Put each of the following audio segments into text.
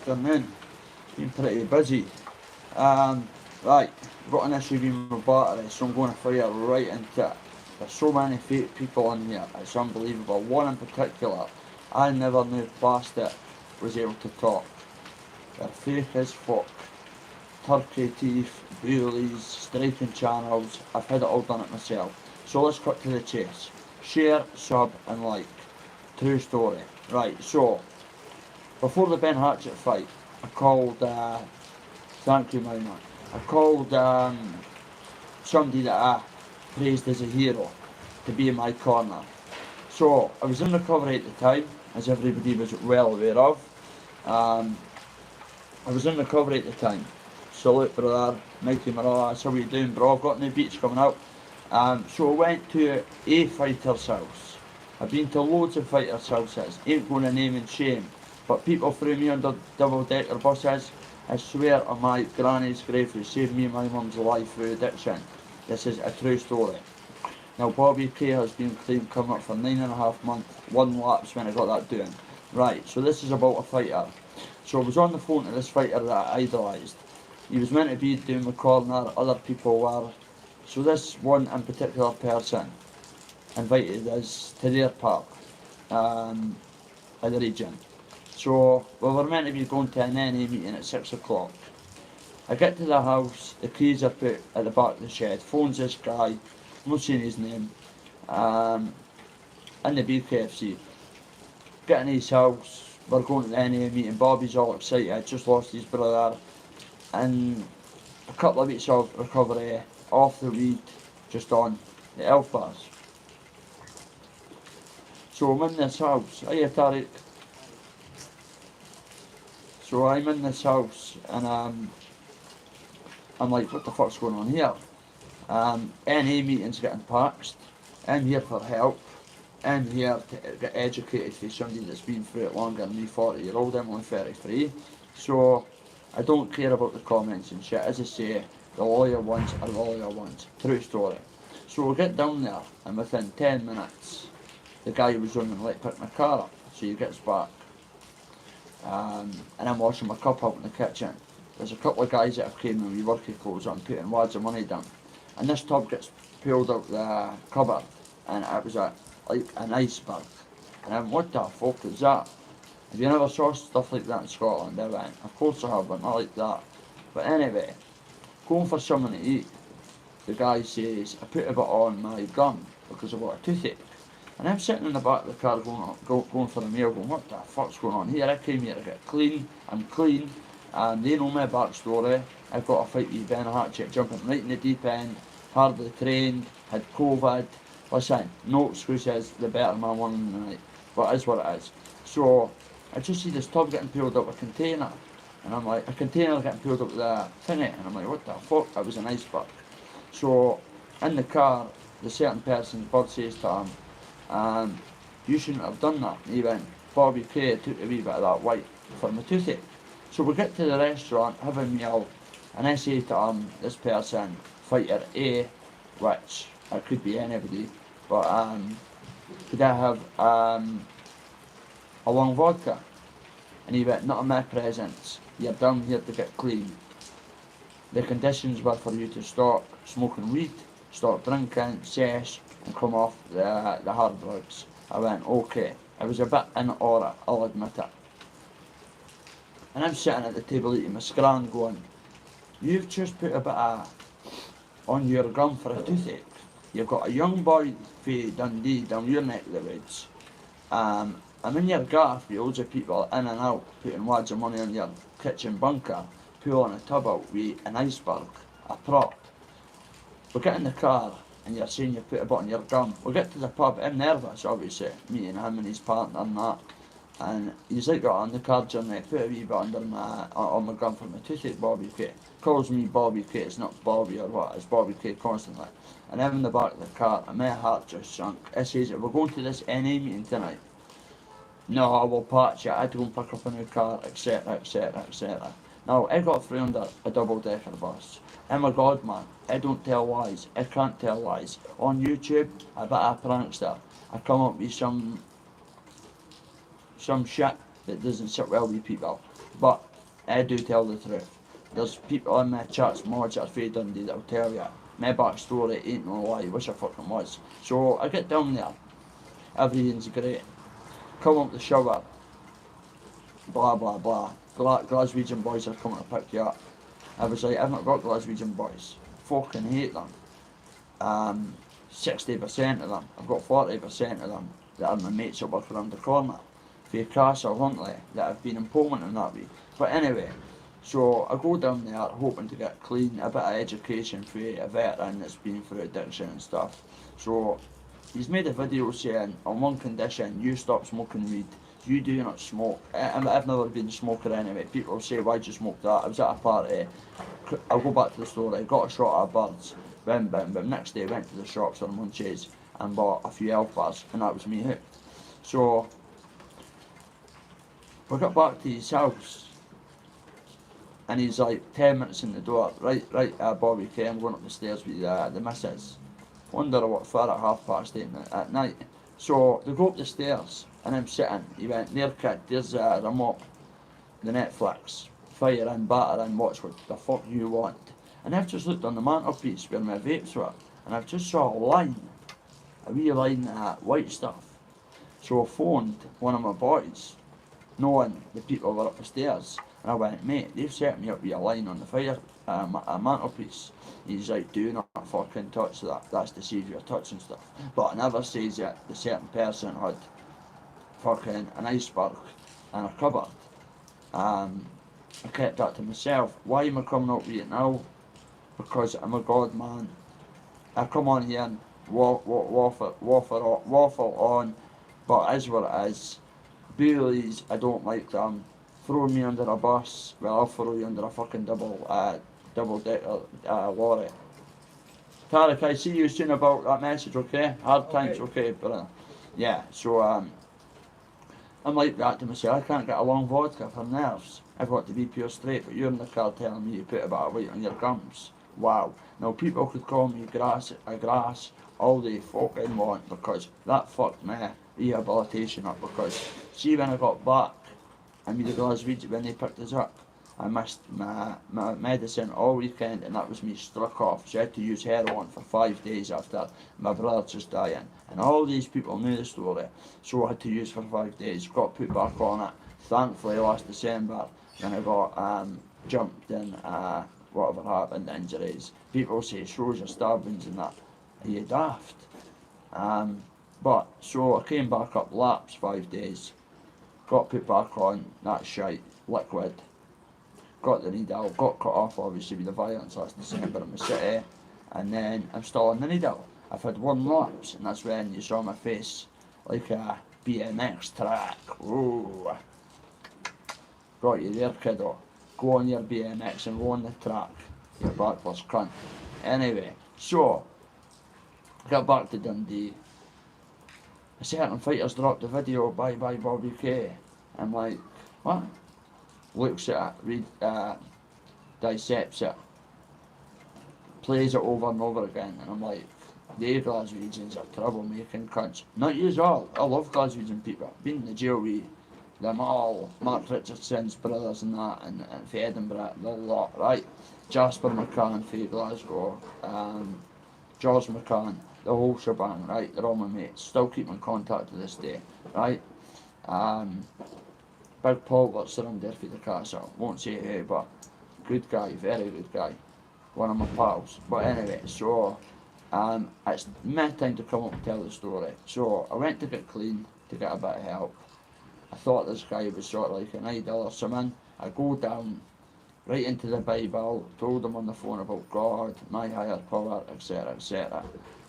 afternoon. Been pretty busy. Right, got an issue with my battery, so I'm going to fire right into it. There's so many fake people in here, it's unbelievable. One in particular, I never knew past it was able to talk. They're fake as fuck. Turkey teeth, bullies, striking channels, I've had it all done it myself. So let's cut to the chase. Share, sub and like. True story. Right, so before the Ben Hatchett fight, I called, thank you my man, I called somebody that I praised as a hero to be in my corner. So I was in recovery at the time, as everybody was well aware of. I was in recovery at the time. Salute brother, Mikey Morales, how are you doing bro? I've got new beats coming out. So I went to a fighter's house. I've been to loads of fighters' houses, ain't going to name and shame, but people threw me under double-decker buses. I swear on my granny's grave who saved me and my mum's life through addiction. This is a true story. Now Bobby K has been claimed coming up for 9.5 months, one lapse when I got that doing. Right, so this is about a fighter. So I was on the phone to this fighter that I idolised. He was meant to be doing the corner, other people were. So this one in particular person invited us to their park in the region. So we were meant to be going to an NA meeting at 6 o'clock. I get to the house, the keys are put at the back of the shed, phones this guy, I'm not saying his name, in the BKFC. Get in his house, we're going to the NA meeting, Bobby's all excited, just lost his brother, and a couple of weeks of recovery, off the weed, just on the Alphas. So I'm in this house, hiya Tariq. So I'm in this house and I'm like, what the fuck's going on here? NA meeting's getting paxed, I'm here for help, I'm here to get educated for somebody that's been through it longer than me, 40-year-old, I'm only 33. So I don't care about the comments and shit, as I say, the lawyer ones are the lawyer ones, true story. So we get down there and within 10 minutes, the guy who was running late picked my car up, so he gets back. And I'm washing my cup out in the kitchen. There's a couple of guys that have came in with working clothes on, putting wads of money down. And this tub gets pulled out the cupboard, and it was like an iceberg. And I'm, what the fuck is that? Have you never saw stuff like that in Scotland? I went, of course I have, but not like that. But anyway, going for something to eat, the guy says, I put a bit on my gun because I got a toothache. And I'm sitting in the back of the car going for a meal, going, what the fuck's going on here? I came here to get clean, I'm clean, and they know my backstory. I've got a fight with Ben Hatchett, jumping right in the deep end, hardly trained, had COVID. Listen, no excuses, the better man won in the night, but it is what it is. So, I just see this tub getting pulled up a container, and I'm like, a container getting pulled up the thingy, and I'm like, what the fuck? It was an iceberg. So, in the car, the certain person's bird says to him, you shouldn't have done that. And he went, Bobby K took a wee bit of that white for my toothache. So we get to the restaurant, have a meal, and I say to him, this person, fighter A, which it could be anybody, but could I have a long vodka? And he went, not in my presence, you're down here to get clean. The conditions were for you to stop smoking weed, stop drinking, sesh, and come off the hard drugs. I went, okay. I was a bit in aura, I'll admit it. And I'm sitting at the table eating my scran going, you've just put a bit on your gum for a toothache. You've got a young boy from Dundee down your neck of the woods. I'm in your gaff with loads of people in and out, putting wads of money in your kitchen bunker, pulling a tub out with an iceberg, a prop. We get in the car, and you're saying you put a bit on your gum. We get to the pub, I'm nervous obviously, meeting him and his partner and that. And he's like, on the card journey, put a wee bit under on my gum for my toothache, Bobby K. Calls me Bobby K, it's not Bobby or what, it's Bobby K constantly. And I'm in the back of the car, and my heart just sunk. I says, we're going to this NA meeting tonight. No, I will patch it, I had to go and pick up a new car, etc, etc, etc. Now, I got through under a double-decker bus. I'm a god man, I don't tell lies, I can't tell lies. On YouTube, I bet a prankster. I come up with some shit that doesn't sit well with people. But I do tell the truth. There's people in my chats, mods that are fae Dundee that'll tell you my backstory ain't no lie, wish I fucking was. So I get down there, everything's great. Come up the shower, blah blah blah. Glaswegian boys are coming to pick you up. I was like, I've not got Glaswegian boys. Fucking hate them. 60% of them, I've got 40% of them that are my mates that work around the corner. For Castle Huntley, that have been in Pullman and that way. But anyway, so I go down there hoping to get clean, a bit of education for a veteran that's been through addiction and stuff. So he's made a video saying, on one condition, you stop smoking weed, you do not smoke. I've never been a smoker anyway. People say, why'd you smoke that? I was at a party, I'll go back to the story, got a shot at birds, bim bim bim. Next day went to the shops on Munchies and bought a few elf bars, and that was me hooked. So we got back to his house, and he's like 10 minutes in the door. Right, Bobby K, I'm going up the stairs with the missus. Wonder what for at 8:30 at night. So they go up the stairs, and I'm sitting. He went, there kid, there's a remote, the Netflix. Fire in, batter in, watch what the fuck you want. And I've just looked on the mantelpiece where my vapes were, and I've just saw a wee line of white stuff. So I phoned one of my boys, knowing the people were up the stairs, and I went, mate, they've set me up with a line on the fire, a mantelpiece. He's like, do not fucking touch that, that's to see if you're touching stuff. But it never says that the certain person had fucking an iceberg and a cupboard. I kept that to myself. Why am I coming up with it now? Because I'm a god man. I come on here and waffle on, but as what it is. Bullies, I don't like them. Throw me under a bus, well I'll throw you under a fucking double decker lorry. Tarek, I see you soon about that message, okay? Hard times, okay, brother. Yeah, so I'm like that to myself. I can't get a long vodka for nerves. I've got to be pure straight, but you're in the car telling me you put a bit of weight on your gums. Wow. Now people could call me grass all they fucking want, because that fucked my rehabilitation up. Because see, when I got back, I made a Glaswegian when they picked us up. I missed my medicine all weekend, and that was me struck off. So I had to use heroin for 5 days after my brother just dying. And all these people knew the story, so I had to use for 5 days. Got put back on it. Thankfully, last December, when I got jumped in, whatever happened, injuries. People say shows your stabbings and that. Are you daft? But so I came back up laps 5 days. Got put back on that shite, liquid. Got the needle, got cut off obviously with the violence last December in the city, and then I'm still on the needle. I've had one lapse, and that's when you saw my face like a BMX track. Ooh. Got you there, kiddo. Go on your BMX and go on the track, you backless cunt. Anyway, so, got back to Dundee. A certain fighters dropped the video, bye bye Bobby K. I'm like, what? Looks at it, dissects it, plays it over and over again, and I'm like, they Glaswegians are troublemaking cunts. Not yous all, I love Glaswegian people. Been in the jail with them all, Mark Richardson's brothers and that, and for Edinburgh, the lot, right? Jasper McCann for Glasgow, George McCann, the whole shebang, right? They're all my mates, still keep in contact to this day, right? Big Paul works around there for the castle, won't say who, but good guy, very good guy, one of my pals. But anyway, so it's my time to come up and tell the story. So I went to get clean, to get a bit of help. I thought this guy was sort of like an idol or something. I go down right into the Bible, told him on the phone about God, my higher power, etc, etc.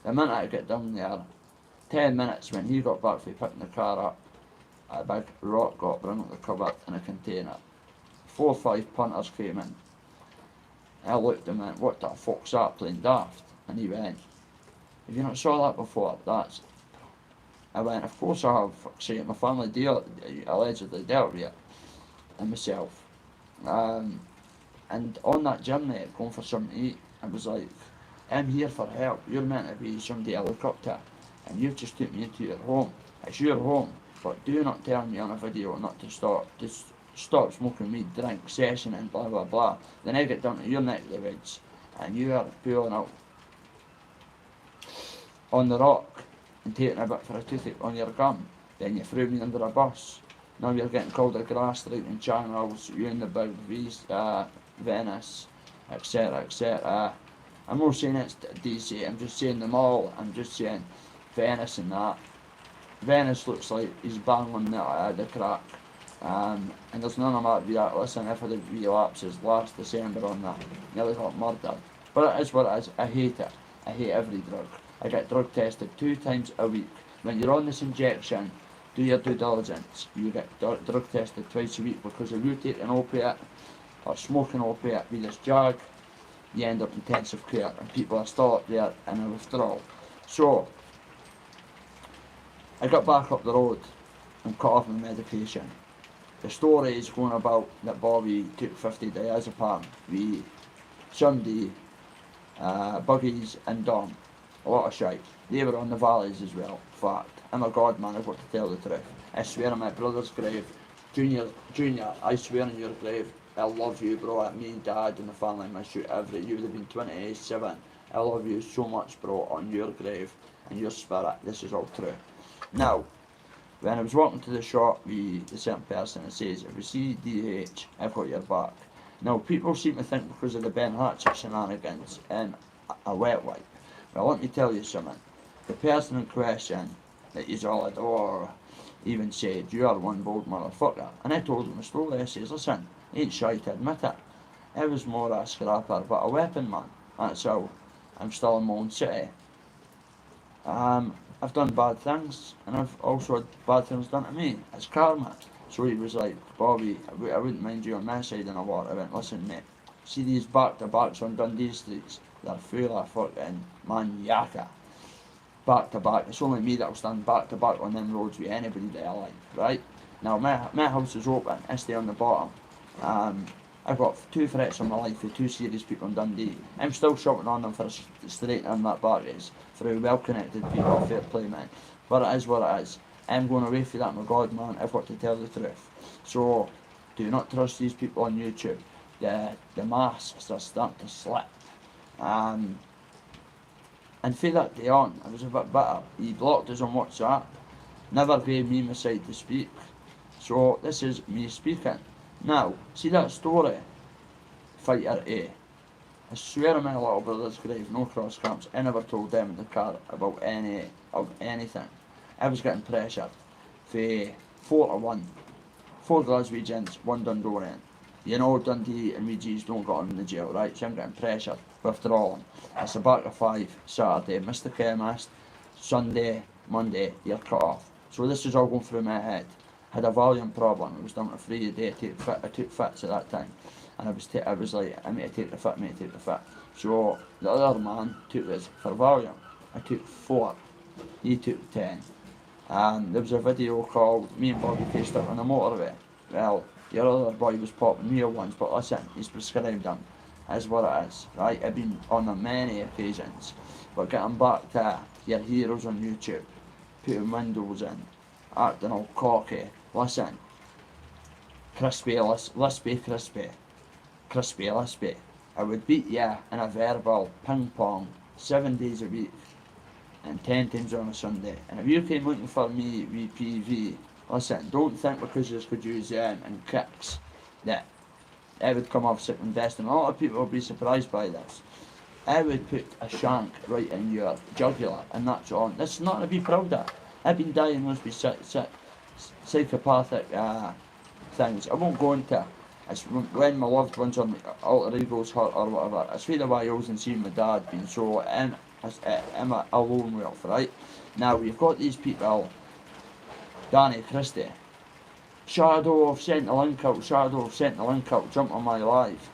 The minute I get down there, 10 minutes when he got back from picking the car up, a big rock got brought up the cupboard in a container. 4 or 5 punters came in. I looked at him and went, what the fuck's that, playing daft? And he went, have you not saw that before? That's... I went, of course I have, fuck's sake, my family allegedly dealt with it, and myself. And on that journey, going for something to eat, I was like, I'm here for help, you're meant to be somebody I look up to, and you've just took me into your home. It's your home, but do not tell me on a video not to stop. Just stop smoking weed, drink, session and blah blah blah. Then I get down to your neck of the woods and you are pulling out on the rock and taking a bit for a toothache on your gum. Then you threw me under a bus. Now you're getting called a grass in channels, you in the big Venice, etc. etc. I'm not saying it's DC, I'm just saying them all. I'm just saying Venice and that. Venice looks like he's banging the crack. And there's none of that that. Listen, I've had a relapses last December on that. Nearly got murdered. But it is what it is. I hate it. I hate every drug. I get drug tested 2 times a week. When you're on this injection, do your due diligence. You get drug tested twice a week because if you take an opiate or smoke an opiate with this jag, you end up in intensive care and people are still up there in a withdrawal. So, I got back up the road and cut off my medication. The story is going about that Bobby took 50 diazepam with Sunday, Buggies and Dom. A lot of shite. They were on the valleys as well. Fact. I'm a god man, I've got to tell the truth. I swear on my brother's grave. Junior, I swear on your grave. I love you, bro. Me and Dad and the family miss you you would have been 27. I love you so much, bro, on your grave and your spirit. This is all true. Now, when I was walking to the shop with a certain person, it says, if you see DH, I've got your back. Now, people seem to think because of the Ben Hatcher shenanigans and a wet wipe. Well, let me tell you something. The person in question that you all adore even said, you are one bold motherfucker. And I told him the story. I says, listen, ain't shy to admit it. I was more a scrapper, but a weapon man. That's how I'm still in my own city. I've done bad things, and I've also had bad things done to me. It's karma. So he was like, Bobby, I wouldn't mind you on my side in a lot. I went, listen mate, see these back-to-backs on Dundee streets? They're full of fucking maniaca. Back-to-back. It's only me that'll stand back-to-back on them roads with anybody that I like, right? Now, my house is open. I stay on the bottom. I've got 2 threats on my life with 2 serious people in Dundee. I'm still shouting on them for straightening that back race through well-connected people, fair play, man. But it is what it is. I'm going away for that, my God, man. I've got to tell the truth. So, do not trust these people on YouTube. The masks are starting to slip. And for that day on, I was a bit bitter. He blocked us on WhatsApp. Never gave me my side to speak. So, this is me speaking. Now, see that story? Fighter A. I swear on my little brother's grave, no cross camps. I never told them in the car about anything. I was getting pressured for 4-1. 4 Glaswegians, 1 Dundorian. You know Dundee and Weegies don't got in the jail, right? So I'm getting pressured, withdrawing. It's a back of 5, Saturday, missed the chemist, Sunday, Monday, you're cut off. So this is all going through my head. Had a volume problem, it was down to 3 a day, I took fits at that time. And I was like, I made to take the fit. So the other man took this for volume. I took 4, he took 10. And there was a video called me and Bobby faced up on the motorway. Well, the other boy was popping me once, but listen, he's prescribed them. That's what it is, right? I've been on them many occasions. But getting back to your heroes on YouTube, putting windows in, acting all cocky. Listen, crispy. I would beat you in a verbal ping pong 7 days a week and 10 times on a Sunday. And if you came looking for me with PV, listen, don't think because you could use them and kicks that I would come off sick and destined. A lot of people will be surprised by this. I would put a shank right in your jugular and that's on. This is not to be proud of. I've been diagnosed with psychopathic things. I won't go into it. It's when my loved ones on alter egos hurt or whatever. It's really why I wasn't seeing my dad being so I'm a lone wolf, right? Now we've got these people, Danny Christie, Shadow have sent the link out, jump on my live.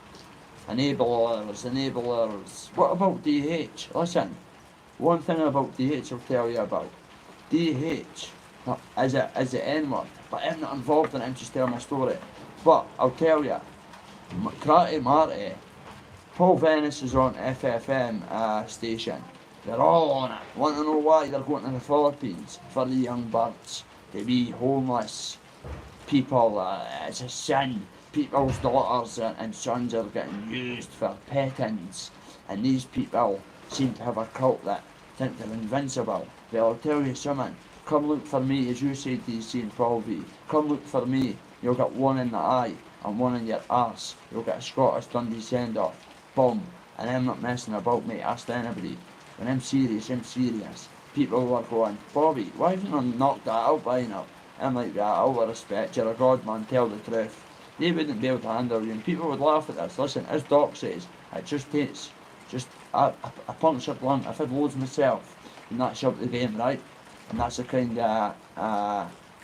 Enablers. What about DH? Listen, one thing about DH I'll tell you about. DH is the N-word, but I'm not involved in it, I'm just telling my story. But I'll tell you, Karate Marty, Paul Venice is on FFM station. They're all on it. Want to know why? They're going to the Philippines for the young birds to be homeless people, it's a sin. People's daughters and sons are getting used for pettings, and these people seem to have a cult that think they're invincible. But I'll tell you something, come look for me, as you said DC and Paul V. Come look for me, you'll get one in the eye and one in your arse. You'll get a Scottish Dundee send-off. Boom. And I'm not messing about, mate. Ask anybody. When I'm serious, I'm serious. People were going, Bobby, why have you not knocked that out by now? I'm like, yeah, all the respect, you're a god man, tell the truth. They wouldn't be able to handle you, and people would laugh at this. Listen, as Doc says, it just takes just a punctured lung. I've had loads myself, and that's up the game, right? And that's the kind of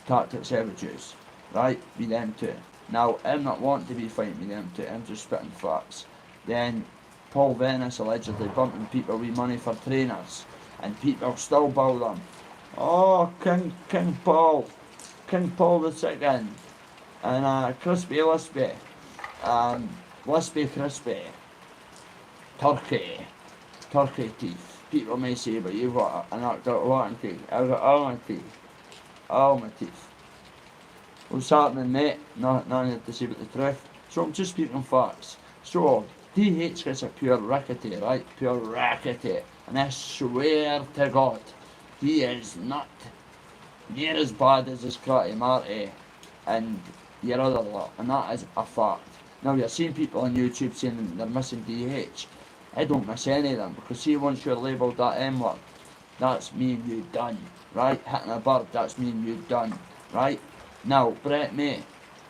tactics I would use, right? Be them two. Now, I'm not wanting to be fighting with them two, I'm just spitting facts. Then, Paul Venice allegedly bumping people with money for trainers, and people still bow them. Oh, King Paul the second, and Crispy Lispy, Lispy Crispy, turkey teeth. People may say, but you've got an knocked out rotten teeth. I've got all my teeth. What's happening, mate? Nothing to say but the truth. So I'm just speaking facts. So DH is a pure rickety, right? Pure rickety, and I swear to God, he is not near as bad as his Scotty Marty and your other lot, and that is a fact. Now you're seeing people on YouTube saying they're missing DH. I don't miss any of them, because see, once you're labelled that M word, that's me and you done, right? Hitting a bird, that's me and you done, right? Now, Brett, mate,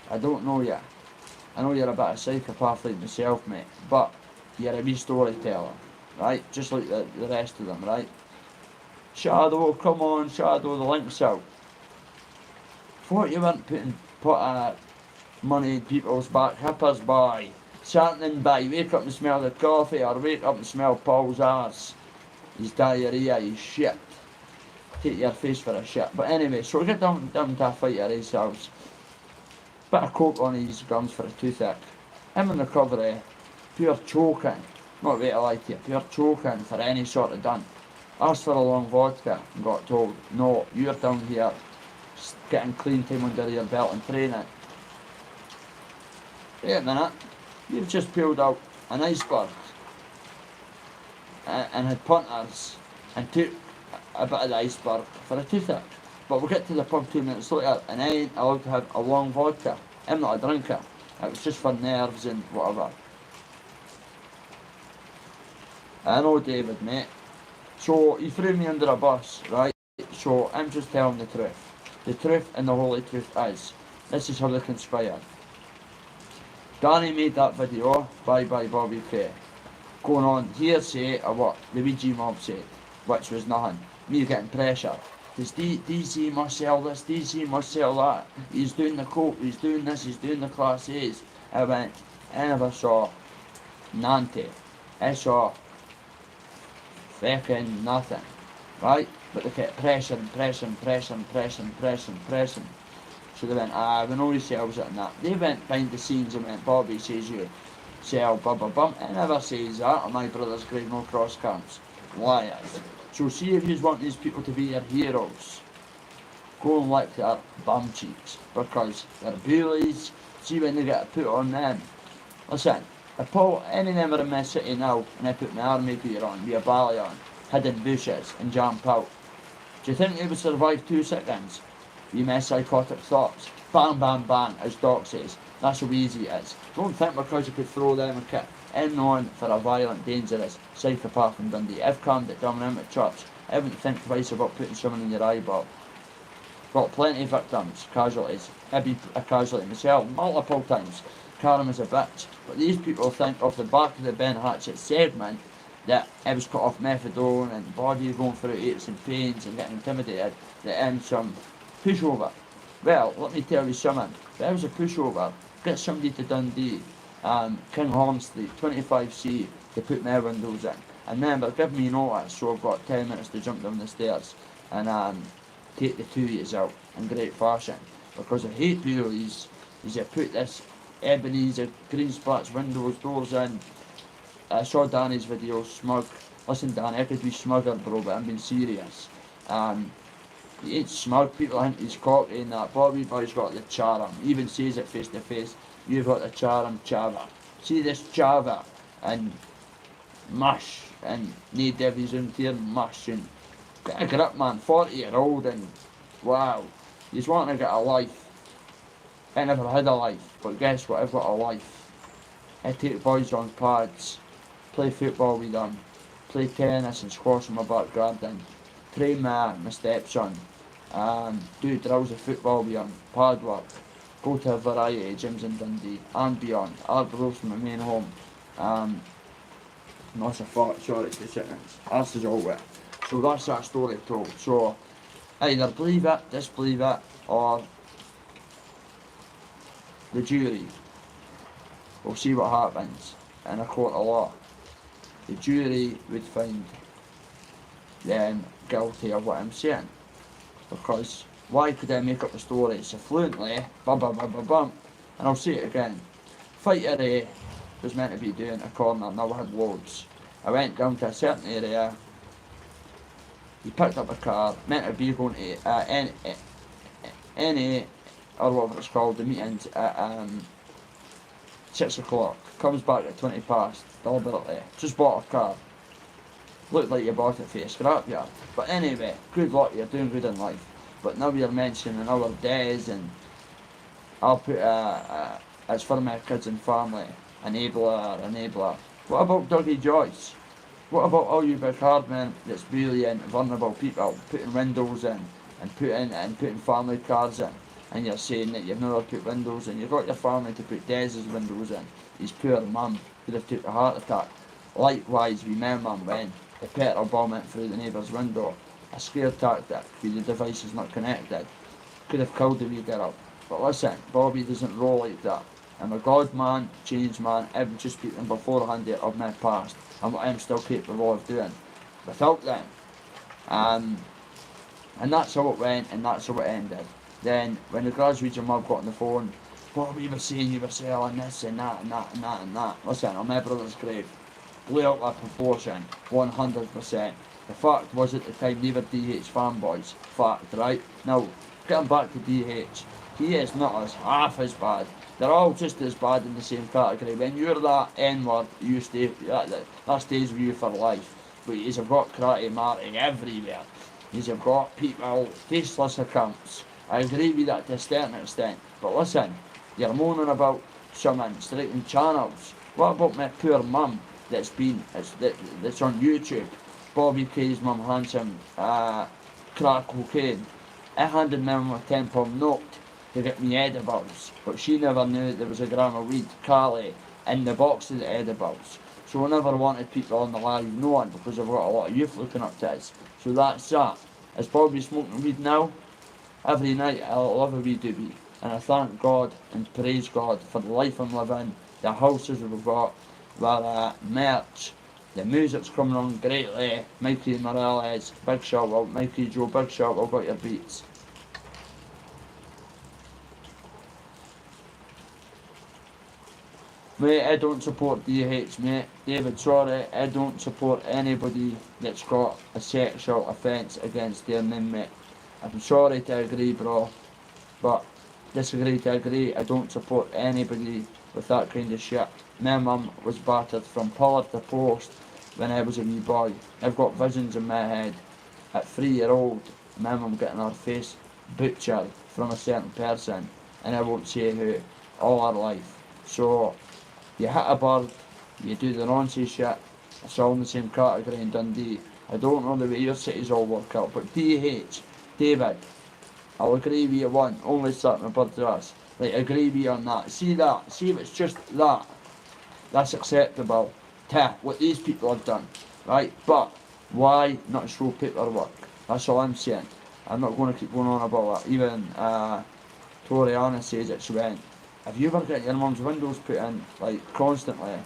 I don't know you. I know you're a bit of a psychopath like myself, mate, but you're a wee storyteller, right? Just like the rest of them, right? Shadow, come on, Shadow, the link's out. Thought you weren't put money in people's back hippers, boy. Something by, wake up and smell the coffee, or wake up and smell Paul's arse. His diarrhea, his shit. Take your face for a shit. But anyway, so we get down to a fight at his house. Bit of coke on his gums for a toothache. Him in recovery, pure choking. Not ready to lie to you, pure choking for any sort of done. Asked for a long vodka and got told, no, you're down here getting clean time under your belt and training. Wait a minute, you've just peeled out an iceberg and had punters and took a bit of the iceberg for a toothache. But we'll get to the pub 2 minutes later, and I ain't allowed to have a long vodka. I'm not a drinker. It was just for nerves and whatever. I know, David, mate. So he threw me under a bus, right? So I'm just telling the truth. The truth and the holy truth is, this is how they conspired. Danny made that video, Bye Bye Bobby K, going on hearsay of what the VG mob said, which was nothing. Me getting pressure. Because DC must sell this, DC must sell that. He's doing the coke, he's doing this, he's doing the Class A's. I went, I never saw Nanty. I saw fucking nothing, right? But they kept pressing. So they went, we know he sells it and that. They went behind the scenes and went, Bobby says you sell bum. I never says that on my brother's grave, no cross camps. Liars. So see if you want these people to be your heroes, go and lick their bum cheeks, because they're bullies. See when they get put on them. Listen, if Paul, any member of my city now, and I put my army gear on, with a bally on, hid in bushes and jump out, do you think they would survive 2 seconds? You my psychotic thoughts. Bang, as Doc says. That's how easy it is. Don't think because you could throw them a kick in on for a violent, dangerous psychopath from Dundee. I've calmed it down when I'm at church. I wouldn't think twice about putting someone in your eyeball. Got plenty of victims, casualties. I'd be a casualty myself, multiple times. Karen is a bitch. But these people think off the back of the Ben Hatchett segment that I was cut off methadone and body going through aches and pains and getting intimidated, that I'm some pushover. Well, let me tell you something. If I was a pushover, get somebody to Dundee, King Horn Street, 25C, to put my windows in. And remember, give me notice, so I've got 10 minutes to jump down the stairs and take the 2 years out in great fashion. Because I hate bullies, is I put this Ebenezer, green splats, windows, doors in. I saw Danny's video, smug. Listen, Danny, I could be smugger, bro, but I'm being serious. He ain't smug, people think he's cocky and that. Bobby Boy's got the charm. He even says it face to face. You've got the charm, Chava. See this Chava and mush and no divvies in here and mush and get a grip, man. 40-year-old and wow, he's wanting to get a life. I never had a life, but guess what? I've got a life. I take boys on pads, play football with them, play tennis and squash in my back garden, train my stepson, do drills of football with him, pad work, go to a variety of gyms in Dundee and beyond. Arborough's from my main home. That's a fart, sorry, 2 seconds. That's is all it. So that's that story told. So either believe it, disbelieve it, or the jury will see what happens in a court of law. The jury would find them guilty of what I'm saying. Because why could I make up the story so fluently, bum bum bum bum bum, and I'll say it again. Fighter A was meant to be doing a corner and I had loads. I went down to a certain area, he picked up a car, meant to be going to NA, or whatever it's called, the meetings at 6 o'clock, comes back at 20 past, deliberately, just bought a car. Looked like you bought it for a scrapyard. But anyway, good luck, you're doing good in life. But now you're mentioning our days and I'll put it's for my kids and family, enabler. What about Dougie Joyce? What about all you big hard men that's brilliant, vulnerable people putting windows in and putting family cars in? And you're saying that you've never put windows in. You've got your family to put Dez's windows in. His poor mum could have took a heart attack. Likewise with my mum when the petrol bomb went through the neighbour's window. A scare tactic with the device is not connected. Could have killed the wee girl. But listen, Bobby doesn't roll like that. I'm a God man, change man, I'm just speaking beforehand of my past and what I'm still capable of doing without them. And that's how it went and that's how it ended. Then when the Glaswegian mob got on the phone, Bobby was saying you were selling this and that and that and that and that. Listen, on my brother's grave, blew out that proportion, 100%. The fact was at the time they were DH fanboys. Fact, right? Now, getting back to DH, he is not as half as bad. They're all just as bad in the same category. When you're that N-word, you stay, that stays with you for life. But you've got karate Marty everywhere. You've got people, tasteless accounts. I agree with that to a certain extent. But listen, you're moaning about someone striking channels. What about my poor mum that's on YouTube? Bobby K's mum hands him crack cocaine. I handed my mum a £10 note to get me edibles, but she never knew there was a gram of weed, Cali, in the box of the edibles. So I never wanted people on the live knowing because I've got a lot of youth looking up to us. So that's that. Is Bobby smoking weed now? Every night I love a wee doobie. And I thank God and praise God for the life I'm living, the houses we've got, the merch, the music's coming on greatly. Mikey Morales, big shout out. Mikey Joe, big shout out, got your beats. Mate, I don't support DH, mate. David, sorry, I don't support anybody that's got a sexual offence against their name, mate. I'm sorry to agree, bro, but disagree to agree. I don't support anybody with that kind of shit. My mum was battered from pillar to post when I was a wee boy. I've got visions in my head at 3-year-old, my mum getting her face butchered from a certain person, and I won't say who, all her life. So, you hit a bird, you do the nonsense shit, it's all in the same category in Dundee. I don't know the way your cities all work out, but DH, David, I'll agree with you one, only starting a bird to us. Like, agree with you on that. See that, see if it's just that, that's acceptable to what these people have done, right? But why not show paperwork? That's all I'm saying. I'm not going to keep going on about it. Even Toriana says it's went. If you ever get your mum's windows put in, like, constantly,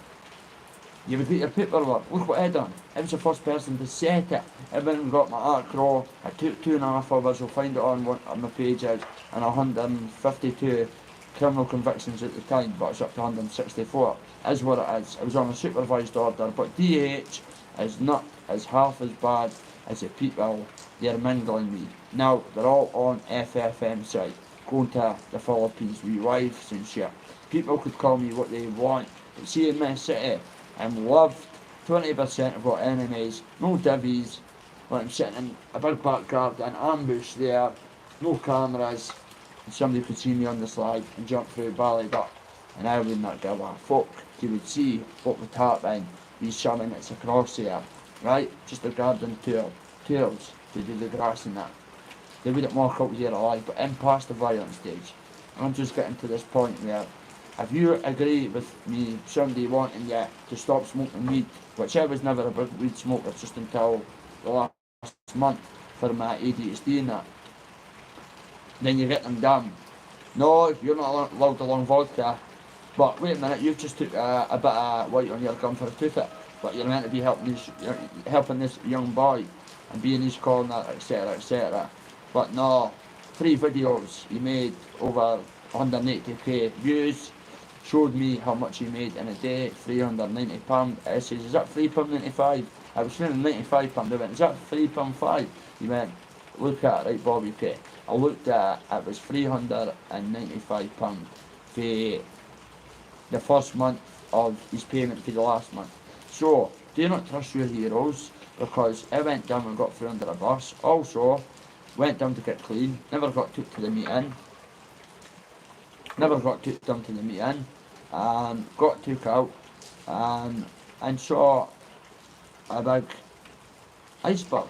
you would put your paperwork. Look what I done. I was the first person to set it. I went and got my Act Raw. I took 2.5 hours. You'll find it on my pages. And 152 criminal convictions at the time, but it's up to 164. Is what it is. It was on a supervised order. But DH is not as half as bad as the people they're mingling me. Now they're all on FFM site, going to the Philippines with wives and shit. People could call me what they want, but see in my city, I'm loved 20% of what enemies, no divvies, like I'm sitting in a big backyard, an ambush there, no cameras, and somebody could see me on the slide and jump through Ballyduck, and I would not give a fuck. You would see what would happen, these someone that's across there, right? Just a garden tours to do the grass and that. They wouldn't walk out here alive, but in past the violent stage, I'm just getting to this point where if you agree with me, somebody wanting you to stop smoking weed, which I was never a big weed smoker just until the last month for my ADHD and that, then you get them done. No, you're not allowed to long vodka. But wait a minute, you've just took a bit of white on your gum for a toothache, but you're meant to be helping this young boy and being his corner, etc., etc. But no, 3 videos he made over 180k views, showed me how much he made in a day, £390. I says, is that £3.95? I was feeling £95. I went, is that £3.5? He went, look at it, right, Bobby K. I looked at it, it was £395 for the first month of his payment for the last month. So, do not trust your heroes, because I went down and got through under a bus. Also, went down to get clean, never got took to the meeting, got took out, and saw a big iceberg.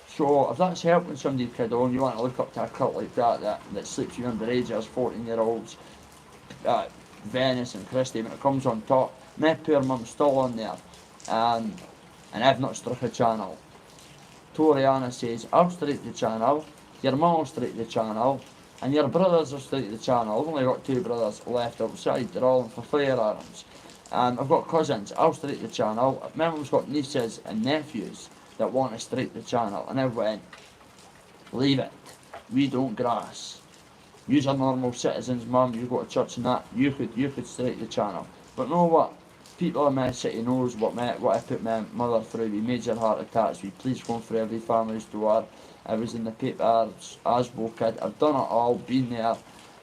So if that's helping somebody, kid, on, you want to look up to a cult like that sleeps with underagers, 14-year-olds, Venice and Christie, when it comes on top, my poor mum's still on there, and I've not struck a channel. Toriana says, I'll strike the channel, your mum will strike the channel, and your brothers will strike the channel. I've only got 2 brothers left outside, they're all in for firearms. I've got cousins, I'll strike the channel. My mum's got nieces and nephews that want to strike the channel, and I went, leave it, we don't grass. You're a normal citizens, mum, you go to church and that, you could strike the channel. But know what? People in my city knows what I put my mother through with major heart attacks, with police going through every family's door. I was in the papers, Asbo kid, I've done it all, been there.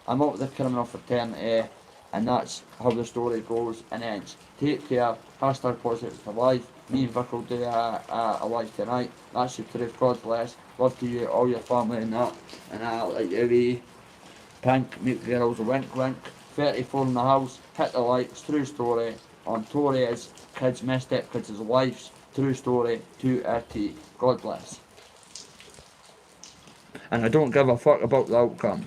I'm out with the criminal fraternity, and that's how the story goes and ends. Take care, #positive for life. Me and Vic will do a live tonight. That's the truth, God bless. Love to you, all your family and that. And I like you. Pink, meet girls, wink wink, 34 in the house, hit the likes, true story, on Torres, kids, my stepkids' wives, true story, to RT, God bless. And I don't give a fuck about the outcome.